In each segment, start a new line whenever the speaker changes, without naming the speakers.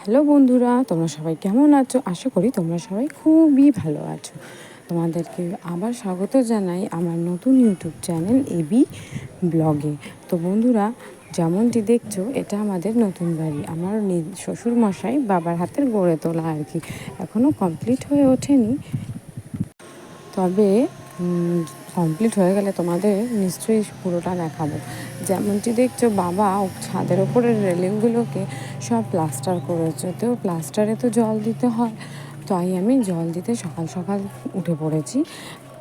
Hello বন্ধুরা, তোমরা সবাই কেমন আছো? আশা করি তোমরা সবাই খুবই ভালো আছো। তোমাদেরকে আবার স্বাগত জানাই আমার নতুন ইউটিউব চ্যানেল এবি ব্লগে। তো বন্ধুরা, যেমনটি দেখছো এটা আমাদের নতুন বাড়ি। আমার শ্বশুর মশাই বাবার হাতের গড়ে তোলা আর কি, এখনও কমপ্লিট হয়ে ওঠেনি, তবে কমপ্লিট হয়ে গেলে তোমাদের নিশ্চয়ই পুরোটা দেখাবো। যেমনটি দেখছো বাবা ছাদের ওপরের রেলিংগুলোকে সব প্লাস্টার করেছে, তো প্লাস্টারে তো জল দিতে হয়, তাই আমি জল দিতে সকাল সকাল উঠে পড়েছি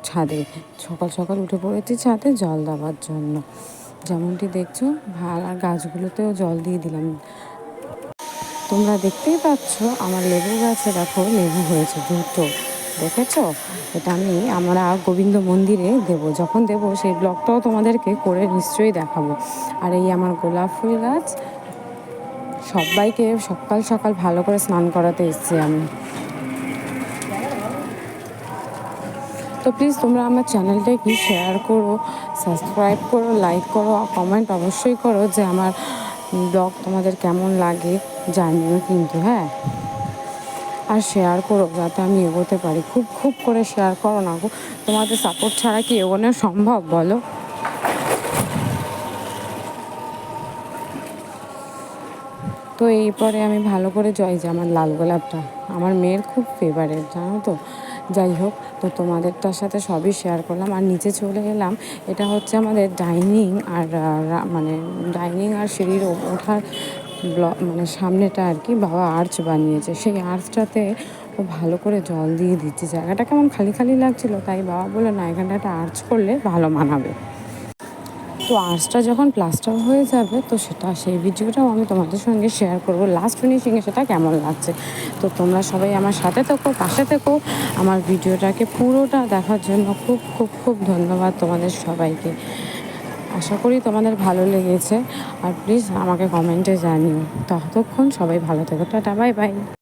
ছাদে। সকাল সকাল উঠে পড়েছি ছাদে জল দেওয়ার জন্য। যেমনটি দেখছো আর গাছগুলোতেও জল দিয়ে দিলাম। তোমরা দেখতেই পাচ্ছ আমার লেবু গাছে দেখো লেবু হয়েছে দুটো, দেখেছো? এটা আমরা গোবিন্দ মন্দিরে দেব, যখন দেব সেই ব্লগটাও তোমাদেরকে করে নিশ্চয়ই দেখাবো। আর এই আমার গোলাপ ফুল গাছ, সবাইকে সকাল সকাল ভালো করে স্নান করাতে এসেছি আমি। তো প্লিজ তোমরা আমার চ্যানেলটাকে শেয়ার করো, সাবস্ক্রাইব করো, লাইক করো, আর কমেন্ট অবশ্যই করো যে আমার ব্লগ তোমাদের কেমন লাগে জানিও কিন্তু, হ্যাঁ। আর শেয়ার করো যাতে আমি এগোতে পারি, খুব খুব করে শেয়ার করো না গো, তোমাদের সাপোর্ট ছাড়া কি এগোনো সম্ভব বলো? তো এরপরে আমি ভালো করে যে আমার লাল গোলাপটা আমার মেয়ের খুব ফেভারিট, জানো তো। যাই হোক, তো তোমাদেরটার সাথে সবই শেয়ার করলাম। আর নিচে চলে এলাম, এটা হচ্ছে আমাদের ডাইনিং আর সিঁড়ির ওঠার মানে সামনেটা আর কি বাবা আর্চ বানিয়েছে, সেই আর্চটাতে ও ভালো করে জল দিয়ে দিচ্ছে। জায়গাটা কেমন খালি খালি লাগছিলো, তাই বাবা বললো না, এখানটা একটা আর্চ করলে ভালো মানাবে। তো আর্চটা যখন প্লাস্টার হয়ে যাবে তো সেই ভিডিওটাও আমি তোমাদের সঙ্গে শেয়ার করব, লাস্ট ফিনিশিংয়ে সেটা কেমন লাগছে। তো তোমরা সবাই আমার সাথে থেকো, পাশে থেকো। আমার ভিডিওটাকে পুরোটা দেখার জন্য খুব খুব খুব ধন্যবাদ তোমাদের সবাইকে। আশা করি তোমাদের ভালো লেগেছে, আর প্লিজ আমাকে কমেন্টে জানিও। ততক্ষণ সবাই ভালো থেকো, টাটা, বাই বাই।